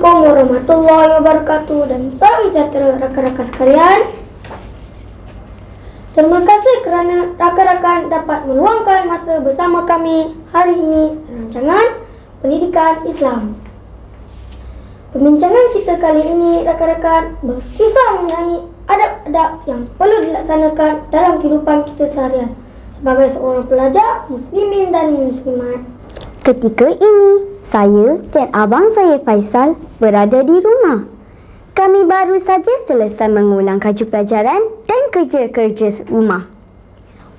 Assalamualaikum warahmatullahi wabarakatuh dan salam sejahtera rakan-rakan sekalian. Terima kasih kerana rakan-rakan dapat meluangkan masa bersama kami hari ini dalam rancangan Pendidikan Islam. Pembincangan kita kali ini rakan-rakan berkisah mengenai adab-adab yang perlu dilaksanakan dalam kehidupan kita seharian sebagai seorang pelajar muslimin dan muslimat. Ketika ini, saya dan abang saya Faisal berada di rumah. Kami baru saja selesai mengulang kaju pelajaran dan kerja-kerja rumah.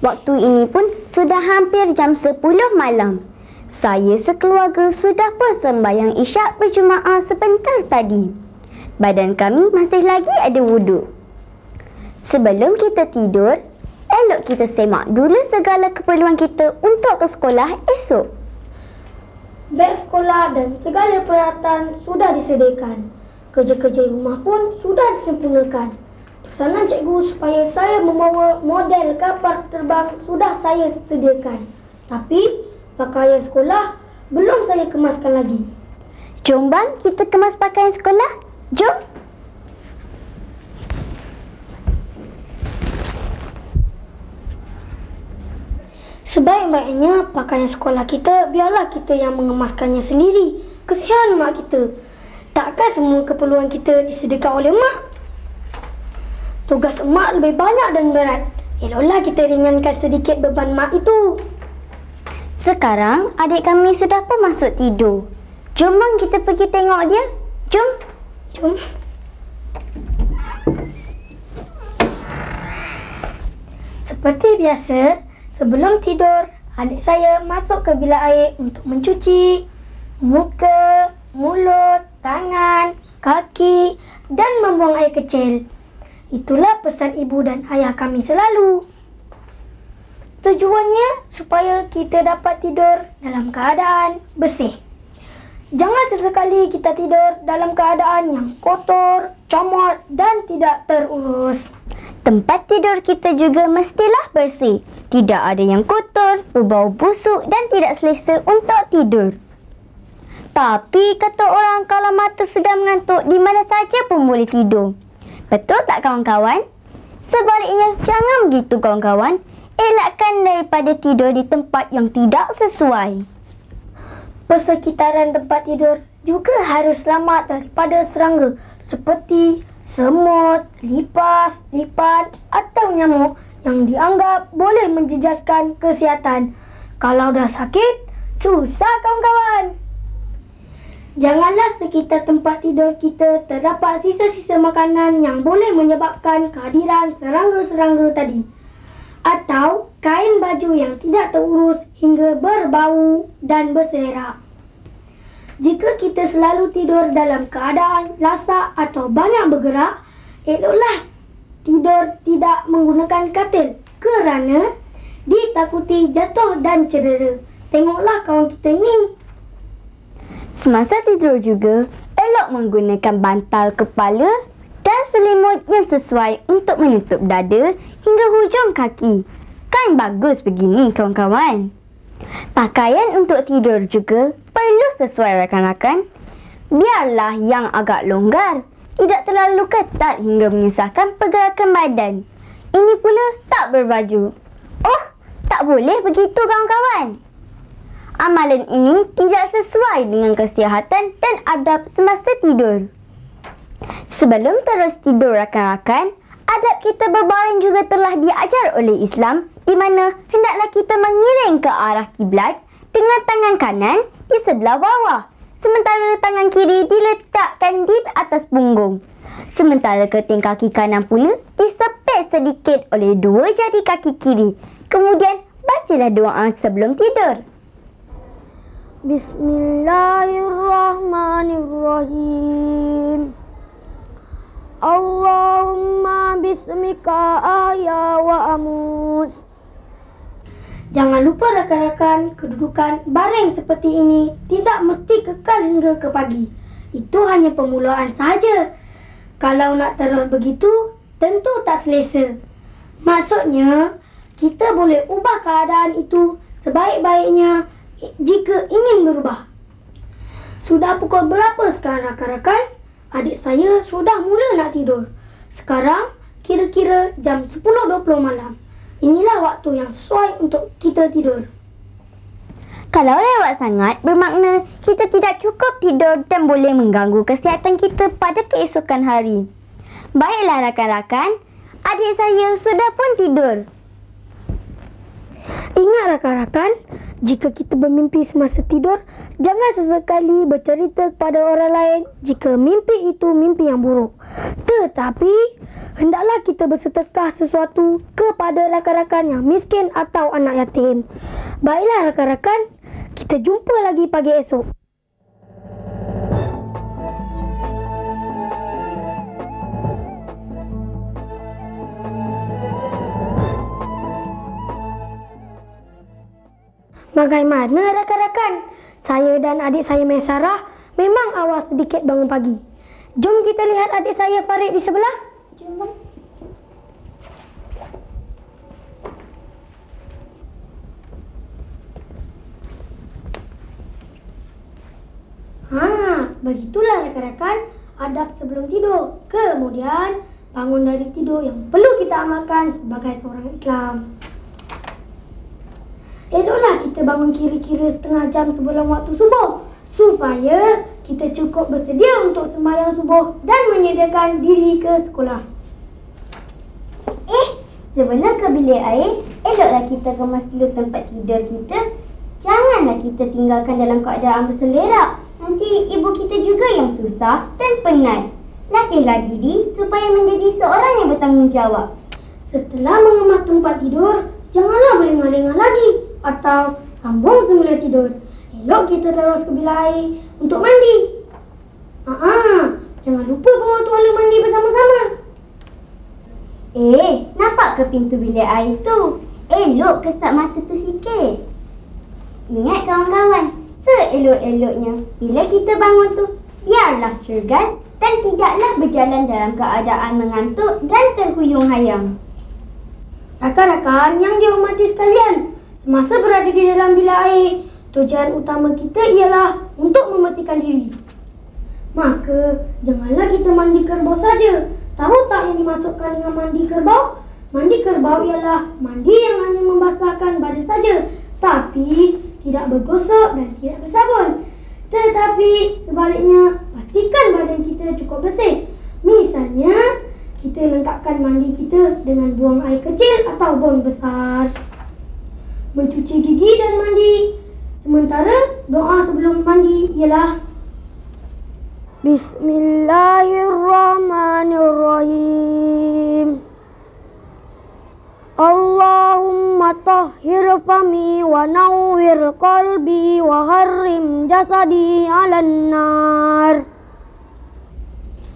Waktu ini pun sudah hampir jam 10 malam. Saya sekeluarga sudah bersembahyang isyak berjemaah sebentar tadi. Badan kami masih lagi ada wuduk. Sebelum kita tidur, elok kita semak dulu segala keperluan kita untuk ke sekolah esok. Beg sekolah dan segala peralatan sudah disediakan. Kerja-kerja rumah pun sudah disempurnakan. Pesanan cikgu supaya saya membawa model kapal terbang sudah saya sediakan. Tapi pakaian sekolah belum saya kemaskan lagi. Jom bang, kita kemas pakaian sekolah. Jom. Sebaik-baiknya pakaian sekolah kita biarlah kita yang mengemaskannya sendiri. Kesian mak kita. Takkan semua keperluan kita disediakan oleh mak? Tugas mak lebih banyak dan berat. Eloklah kita ringankan sedikit beban mak itu. Sekarang adik kami sudah pun masuk tidur. Jom bang, kita pergi tengok dia. Jom. Jom. Seperti biasa, sebelum tidur, adik saya masuk ke bilik air untuk mencuci muka, mulut, tangan, kaki dan membuang air kecil. Itulah pesan ibu dan ayah kami selalu. Tujuannya supaya kita dapat tidur dalam keadaan bersih. Jangan sesekali kita tidur dalam keadaan yang kotor, comot dan tidak terurus. Tempat tidur kita juga mestilah bersih. Tidak ada yang kotor, berbau busuk dan tidak selesa untuk tidur. Tapi kata orang kalau mata sudah mengantuk, di mana saja pun boleh tidur. Betul tak kawan-kawan? Sebaliknya, jangan begitu kawan-kawan. Elakkan daripada tidur di tempat yang tidak sesuai. Persekitaran tempat tidur juga harus selamat daripada serangga seperti semut, lipas, lipan atau nyamuk yang dianggap boleh menjejaskan kesihatan. Kalau dah sakit, susah kawan-kawan. Janganlah sekitar tempat tidur kita terdapat sisa-sisa makanan yang boleh menyebabkan kehadiran serangga-serangga tadi. Atau kain baju yang tidak terurus hingga berbau dan berselerak. Jika kita selalu tidur dalam keadaan lasak atau banyak bergerak, eloklah tidur tidak menggunakan katil kerana ditakuti jatuh dan cedera. Tengoklah kawan kita ini. Semasa tidur juga, elok menggunakan bantal kepala dan selimut yang sesuai untuk menutup dada hingga hujung kaki. Kan bagus begini kawan-kawan. Pakaian untuk tidur juga perlu sesuai rakan-rakan. Biarlah yang agak longgar, tidak terlalu ketat hingga menyusahkan pergerakan badan. Ini pula tak berbaju. Oh, tak boleh begitu kawan-kawan. Amalan ini tidak sesuai dengan kesihatan dan adab semasa tidur. Sebelum terus tidur rakan-rakan, adab kita berbaring juga telah diajar oleh Islam, di mana hendaklah kita mengiring ke arah kiblat dengan tangan kanan di sebelah bawah, sementara tangan kiri diletakkan di atas punggung. Sementara keting kaki kanan pula disepit sedikit oleh dua jari kaki kiri. Kemudian bacalah doa sebelum tidur. Bismillahirrahmanirrahim. Allahumma bismika ahya wa amus. Jangan lupa rakan-rakan, kedudukan baring seperti ini tidak mesti kekal hingga ke pagi. Itu hanya permulaan sahaja. Kalau nak terus begitu, tentu tak selesa. Maksudnya, kita boleh ubah keadaan itu sebaik-baiknya jika ingin berubah. Sudah pukul berapa sekarang rakan-rakan? Adik saya sudah mula nak tidur. Sekarang kira-kira jam 10.20 malam. Inilah waktu yang sesuai untuk kita tidur. Kalau lewat sangat, bermakna kita tidak cukup tidur dan boleh mengganggu kesihatan kita pada keesokan hari. Baiklah rakan-rakan, adik saya sudah pun tidur. Ingat rakan-rakan, jika kita bermimpi semasa tidur, jangan sesekali bercerita kepada orang lain jika mimpi itu mimpi yang buruk. Tetapi, hendaklah kita bersedekah sesuatu kepada rakan-rakan yang miskin atau anak yatim. Baiklah rakan-rakan, kita jumpa lagi pagi esok. Bagaimana rakan-rakan? Saya dan adik saya Maisarah memang awal sedikit bangun pagi. Jom kita lihat adik saya Farid di sebelah. Jom. Begitulah rakan-rakan adab sebelum tidur. Kemudian bangun dari tidur yang perlu kita amalkan sebagai seorang Islam. Eloklah kita bangun kira-kira setengah jam sebelum waktu subuh supaya kita cukup bersedia untuk sembahyang subuh dan menyediakan diri ke sekolah. Sebelum ke bilik air, eloklah kita kemas dulu tempat tidur kita. Janganlah kita tinggalkan dalam keadaan berselerak. Nanti ibu kita juga yang susah dan penat. Latihlah diri supaya menjadi seorang yang bertanggungjawab. Setelah mengemas tempat tidur, janganlah berlengah-lengah lagi atau sambung semula tidur. Elok kita terus ke bilik air untuk mandi. Jangan lupa bawa tuala mandi bersama-sama. Nampak ke pintu bilik air tu? Elok kesap mata tu sikit. Ingat kawan-kawan, seelok-eloknya bila kita bangun tu, biarlah cergas dan tidaklah berjalan dalam keadaan mengantuk dan terhuyung-hayang. Rakan-rakan yang dihormati sekalian, semasa berada di dalam bilik air, tujuan utama kita ialah untuk membersihkan diri. Maka, janganlah kita mandi kerbau saja. Tahu tak yang dimasukkan dengan mandi kerbau? Mandi kerbau ialah mandi yang hanya membasahkan badan saja, tapi tidak bergosok dan tidak bersabun. Tetapi sebaliknya, pastikan badan kita cukup bersih. Misalnya, kita lengkapkan mandi kita dengan buang air kecil atau buang besar. Mencuci gigi dan mandi. Sementara doa sebelum mandi ialah Bismillahirrahmanirrahim. Allahumma tahhir fami wa nawwir qalbi wa harrim jasadi 'alan nar.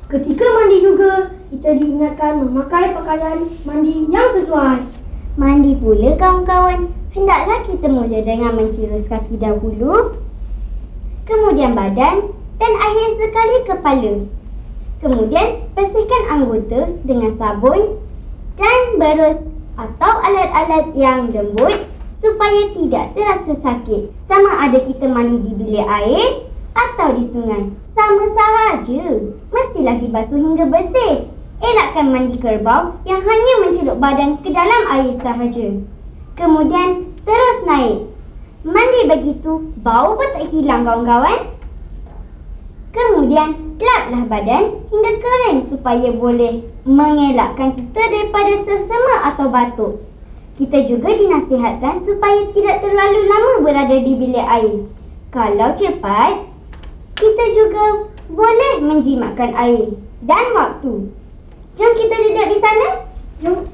Ketika mandi juga, kita diingatkan memakai pakaian mandi yang sesuai. Mandi pula kawan-kawan, hendaklah kita mula dengan menghirus kaki dahulu, kemudian badan dan akhir sekali kepala. Kemudian bersihkan anggota dengan sabun dan berus atau alat-alat yang lembut supaya tidak terasa sakit. Sama ada kita mandi di bilik air atau di sungai, sama sahaja. Mestilah dibasuh hingga bersih. Elakkan mandi kerbau yang hanya mencelup badan ke dalam air sahaja. Kemudian terus naik. Mandi begitu, bau pun tak hilang kawan-kawan. Kemudian laplah badan hingga kering supaya boleh mengelakkan kita daripada sesama atau batuk. Kita juga dinasihatkan supaya tidak terlalu lama berada di bilik air. Kalau cepat, kita juga boleh menjimatkan air dan waktu. Jom kita duduk di sana. Jom.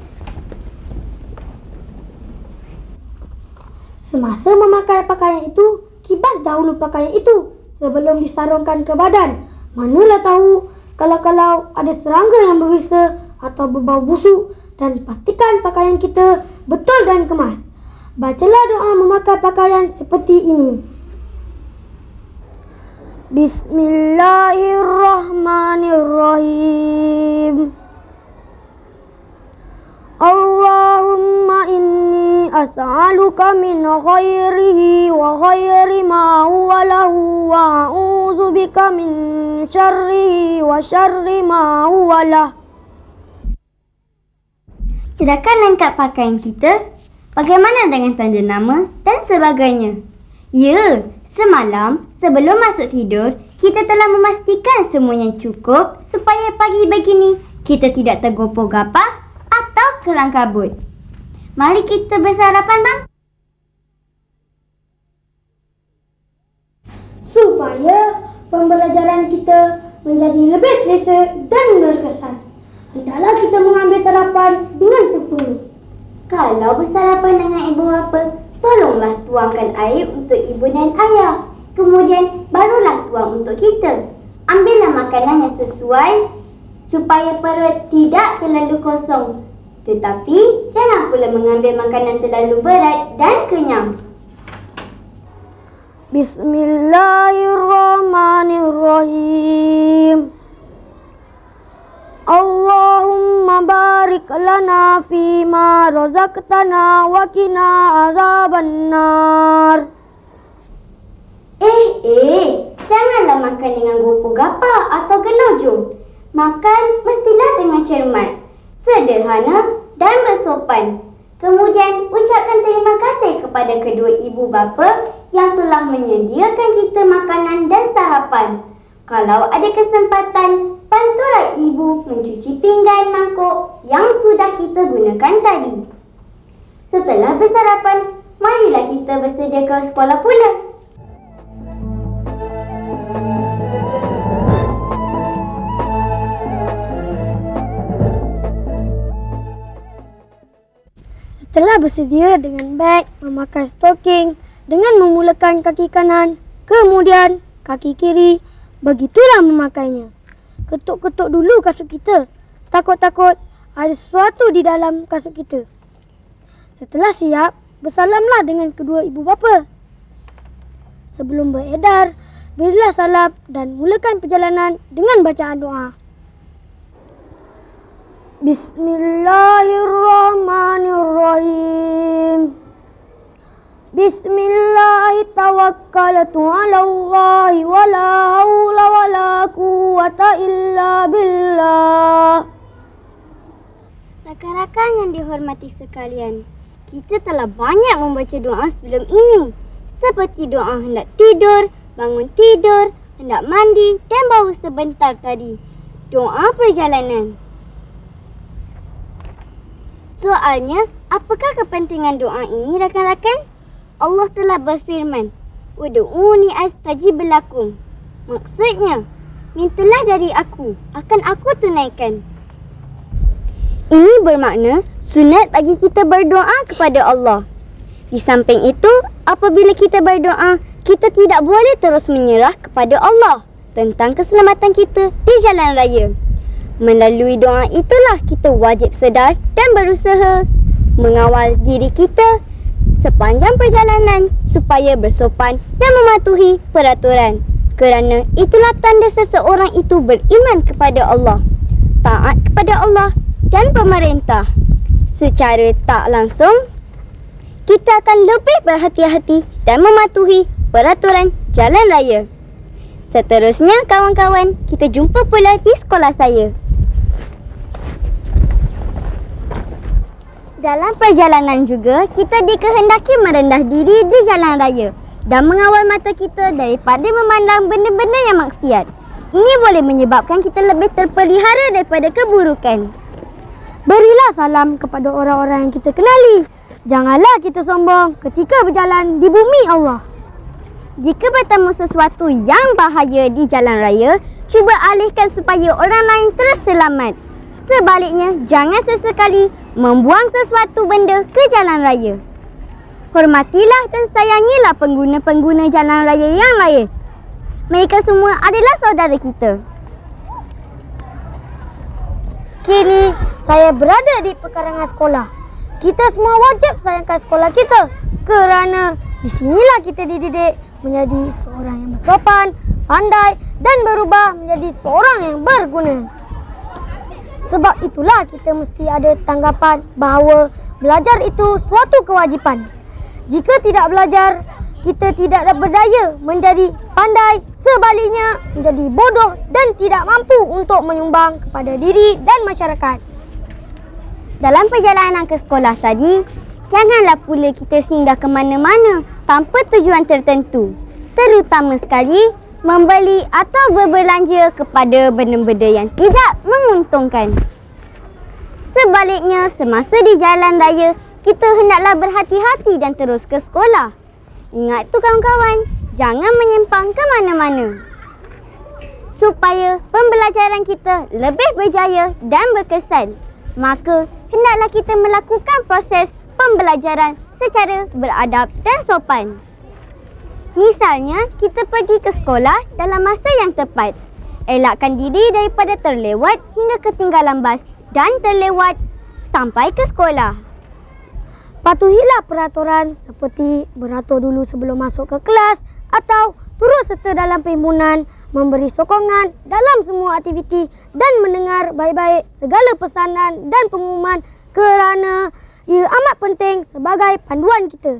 Semasa memakai pakaian itu, kibas dahulu pakaian itu sebelum disarungkan ke badan. Manalah tahu kalau ada serangga yang berbisa atau berbau busuk, dan pastikan pakaian kita betul dan kemas. Bacalah doa memakai pakaian seperti ini. Bismillahirrahmanirrahim. Allahumma inni as'aluka min khairihi wa khairi ma huwa lahu wa a'udzubika min syarrihi wa syarri ma huwa lah. Silakan lengkap pakaian kita. Bagaimana dengan tanda nama dan sebagainya? Ya, semalam sebelum masuk tidur, kita telah memastikan semuanya cukup supaya pagi begini kita tidak tergopoh-gapah atau kelang kabut. Mari kita bersarapan, bang. Supaya pembelajaran kita menjadi lebih selesa dan berkesan, hendaklah kita mengambil sarapan dengan sempurna. Kalau bersarapan dengan ibu bapa, tolonglah tuangkan air untuk ibu dan ayah. Kemudian barulah tuang untuk kita. Ambillah makanan yang sesuai supaya perut tidak terlalu kosong. Tetapi jangan pula mengambil makanan terlalu berat dan kenyang. Bismillahirrahmanirrahim. Allahumma barik lana fima razaqtana wa qina azabannar. Janganlah makan dengan gopoh-gapah atau gelojoh. Makan mestilah dengan cermat, sederhana dan bersopan. Kemudian ucapkan terima kasih kepada kedua ibu bapa yang telah menyediakan kita makanan dan sarapan. Kalau ada kesempatan, bantulah ibu mencuci pinggan mangkuk yang sudah kita gunakan tadi. Setelah bersarapan, marilah kita bersedia ke sekolah pula. Setelah bersedia dengan beg, memakai stoking dengan memulakan kaki kanan, kemudian kaki kiri, begitulah memakainya. Ketuk-ketuk dulu kasut kita. Takut-takut ada sesuatu di dalam kasut kita. Setelah siap, bersalamlah dengan kedua ibu bapa. Sebelum beredar, berilah salam dan mulakan perjalanan dengan bacaan doa. Bismillahirrahmanirrahim. Bismillahirrahmanirrahim. Alallahi wa la hawla wa la quwwata illa billah. Rakan-rakan yang dihormati sekalian, kita telah banyak membaca doa sebelum ini. Seperti doa hendak tidur, bangun tidur, hendak mandi dan baru sebentar tadi, doa perjalanan. Soalnya, apakah kepentingan doa ini, rakan-rakan? Allah telah berfirman, "Ud'uni astajib lakum." Maksudnya, mintalah dari aku, akan aku tunaikan. Ini bermakna sunat bagi kita berdoa kepada Allah. Di samping itu, apabila kita berdoa, kita tidak boleh terus menyerah kepada Allah tentang keselamatan kita di jalan raya. Melalui doa itulah kita wajib sedar dan berusaha mengawal diri kita sepanjang perjalanan supaya bersopan dan mematuhi peraturan. Kerana itulah tanda seseorang itu beriman kepada Allah, taat kepada Allah dan pemerintah. Secara tak langsung, kita akan lebih berhati-hati dan mematuhi peraturan jalan raya. Seterusnya kawan-kawan, kita jumpa pula di sekolah saya. Dalam perjalanan juga, kita dikehendaki merendah diri di jalan raya dan mengawal mata kita daripada memandang benda-benda yang maksiat. Ini boleh menyebabkan kita lebih terpelihara daripada keburukan. Berilah salam kepada orang-orang yang kita kenali. Janganlah kita sombong ketika berjalan di bumi Allah. Jika bertemu sesuatu yang bahaya di jalan raya, cuba alihkan supaya orang lain terus selamat. Sebaliknya, jangan sesekali membuang sesuatu benda ke jalan raya. Hormatilah dan sayangilah pengguna-pengguna jalan raya yang lain. Mereka semua adalah saudara kita. Kini, saya berada di pekarangan sekolah. Kita semua wajib sayangkan sekolah kita kerana di sinilah kita dididik menjadi seorang yang bersopan, pandai dan berubah menjadi seorang yang berguna. Sebab itulah kita mesti ada tanggapan bahawa belajar itu suatu kewajipan. Jika tidak belajar, kita tidak berdaya menjadi pandai, sebaliknya menjadi bodoh dan tidak mampu untuk menyumbang kepada diri dan masyarakat. Dalam perjalanan ke sekolah tadi, janganlah pula kita singgah ke mana-mana tanpa tujuan tertentu. Terutama sekali, membeli atau berbelanja kepada benda-benda yang tidak menguntungkan. Sebaliknya, semasa di jalan raya, kita hendaklah berhati-hati dan terus ke sekolah. Ingat tu kawan-kawan, jangan menyimpang ke mana-mana. Supaya pembelajaran kita lebih berjaya dan berkesan, maka hendaklah kita melakukan proses pembelajaran secara beradab dan sopan. Misalnya, kita pergi ke sekolah dalam masa yang tepat. Elakkan diri daripada terlewat hingga ketinggalan bas dan terlewat sampai ke sekolah. Patuhilah peraturan seperti beratur dulu sebelum masuk ke kelas atau turut serta dalam perhimpunan, memberi sokongan dalam semua aktiviti dan mendengar baik-baik segala pesanan dan pengumuman kerana ia amat penting sebagai panduan kita.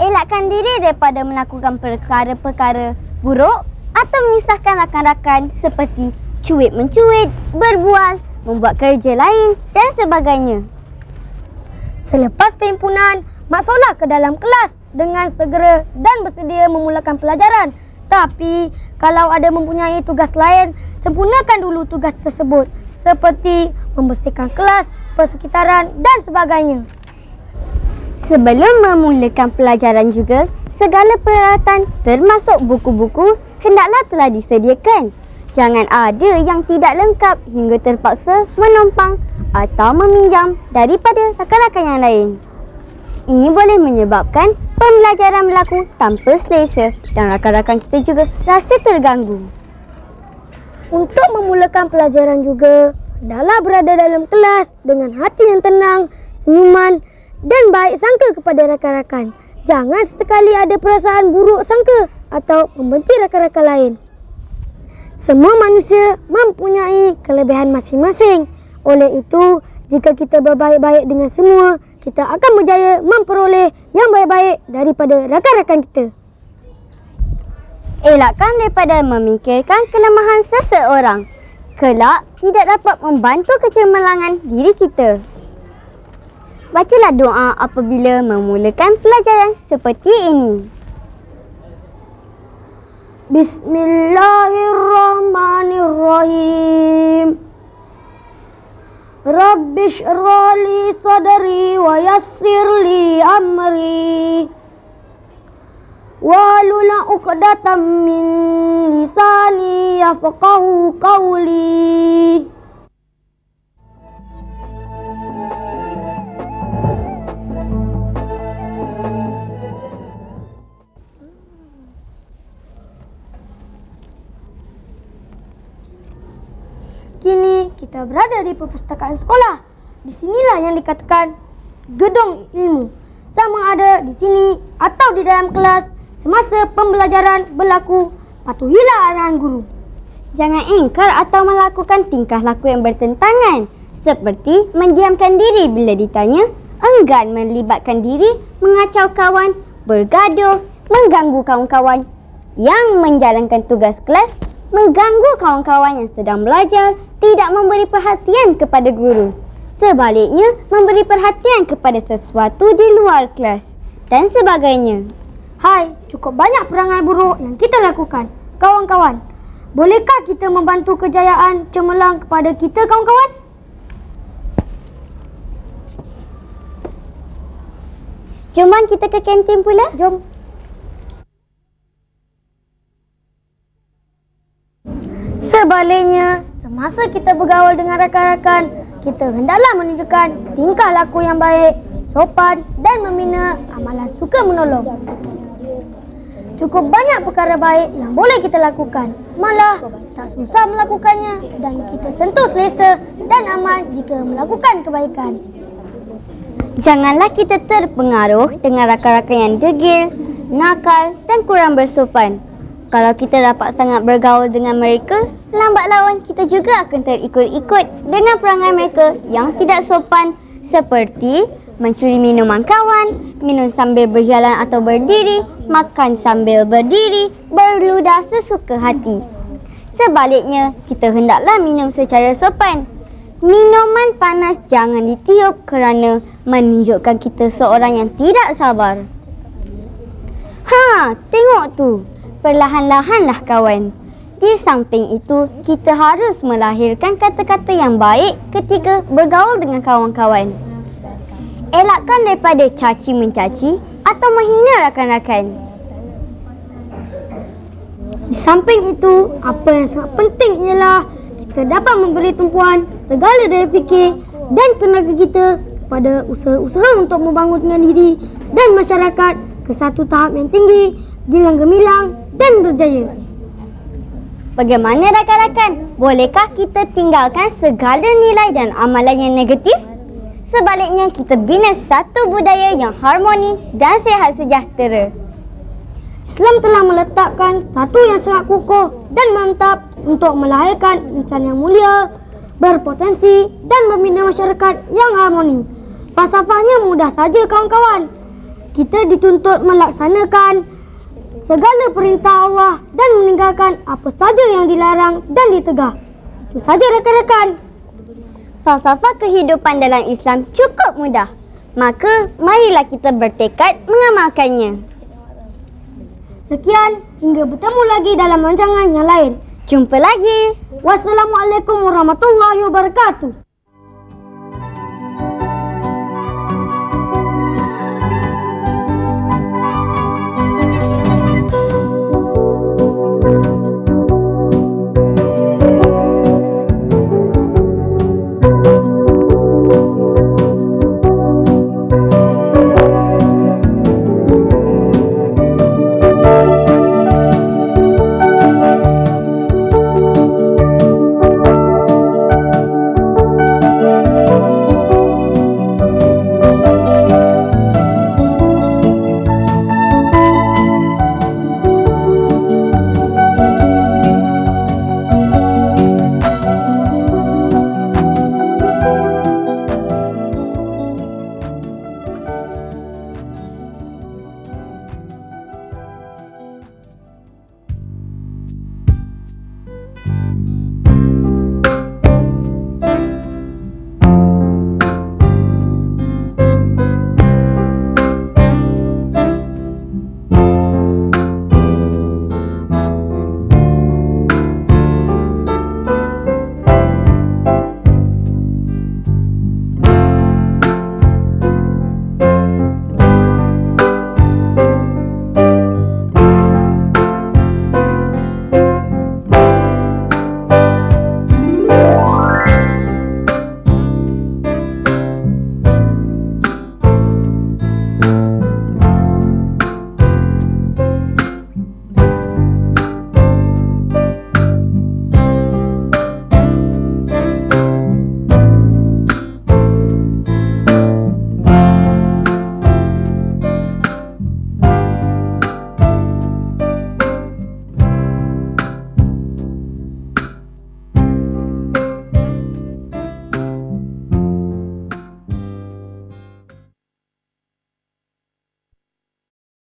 Elakkan diri daripada melakukan perkara-perkara buruk atau menyusahkan rakan-rakan seperti cuit-mencuit, berbual, membuat kerja lain dan sebagainya. Selepas perhimpunan, masuklah ke dalam kelas dengan segera dan bersedia memulakan pelajaran. Tapi, kalau ada mempunyai tugas lain, sempurnakan dulu tugas tersebut seperti membersihkan kelas, persekitaran dan sebagainya. Sebelum memulakan pelajaran juga, segala peralatan termasuk buku-buku hendaklah telah disediakan. Jangan ada yang tidak lengkap hingga terpaksa menumpang atau meminjam daripada rakan-rakan yang lain. Ini boleh menyebabkan pembelajaran berlaku tanpa selesa dan rakan-rakan kita juga rasa terganggu. Untuk memulakan pelajaran juga, hendaklah berada dalam kelas dengan hati yang tenang, senyuman dan baik sangka kepada rakan-rakan. Jangan sesekali ada perasaan buruk sangka atau membenci rakan-rakan lain. Semua manusia mempunyai kelebihan masing-masing. Oleh itu, jika kita berbaik-baik dengan semua, kita akan berjaya memperoleh yang baik-baik daripada rakan-rakan kita. Elakkan daripada memikirkan kelemahan seseorang. Kelak tidak dapat membantu kecemerlangan diri kita. Bacalah doa apabila memulakan pelajaran seperti ini. Bismillahirrahmanirrahim. Rabbi shrah li sadri wa yassir li amri wahlul 'uqdatam min lisani yafqahu qawli. Kini kita berada di perpustakaan sekolah. Di sinilah yang dikatakan gedung ilmu. Sama ada di sini atau di dalam kelas, semasa pembelajaran berlaku, patuhilah arahan guru. Jangan ingkar atau melakukan tingkah laku yang bertentangan, seperti mendiamkan diri bila ditanya, enggan melibatkan diri, mengacau kawan, bergaduh, mengganggu kawan-kawan yang menjalankan tugas kelas, mengganggu kawan-kawan yang sedang belajar, tidak memberi perhatian kepada guru. Sebaliknya, memberi perhatian kepada sesuatu di luar kelas dan sebagainya. Hai, cukup banyak perangai buruk yang kita lakukan. Kawan-kawan, bolehkah kita membantu kejayaan cemerlang kepada kita, kawan-kawan? Jom kita ke kantin pula. Jom. Sebaliknya, semasa kita bergaul dengan rakan-rakan, kita hendaklah menunjukkan tingkah laku yang baik, sopan dan membina amalan suka menolong. Cukup banyak perkara baik yang boleh kita lakukan. Malah tak susah melakukannya dan kita tentu selesa dan aman jika melakukan kebaikan. Janganlah kita terpengaruh dengan rakan-rakan yang degil, nakal dan kurang bersopan. Kalau kita dapat sangat bergaul dengan mereka, lambat laun kita juga akan terikut-ikut dengan perangai mereka yang tidak sopan seperti mencuri minuman kawan, minum sambil berjalan atau berdiri, makan sambil berdiri, berludah sesuka hati. Sebaliknya, kita hendaklah minum secara sopan. Minuman panas jangan ditiup kerana menunjukkan kita seorang yang tidak sabar. Tengok tu. Perlahan-lahanlah kawan. Di samping itu, kita harus melahirkan kata-kata yang baik ketika bergaul dengan kawan-kawan. Elakkan daripada caci mencaci atau menghina rakan-rakan. Di samping itu, apa yang sangat penting ialah kita dapat memberi tumpuan segala daya fikir dan tenaga kita kepada usaha-usaha untuk membangunkan diri dan masyarakat ke satu tahap yang tinggi, gilang gemilang dan berjaya. Bagaimana rakan-rakan? Bolehkah kita tinggalkan segala nilai dan amalan yang negatif? Sebaliknya, kita bina satu budaya yang harmoni dan sihat sejahtera. Islam telah meletakkan satu yang sangat kukuh dan mantap untuk melahirkan insan yang mulia, berpotensi dan membina masyarakat yang harmoni. Falsafahnya mudah saja kawan-kawan. Kita dituntut melaksanakan segala perintah Allah dan meninggalkan apa saja yang dilarang dan ditegah. Itu saja rakan-rakan. Falsafah kehidupan dalam Islam cukup mudah. Maka, marilah kita bertekad mengamalkannya. Sekian, hingga bertemu lagi dalam rancangan yang lain. Jumpa lagi. Wassalamualaikum warahmatullahi wabarakatuh.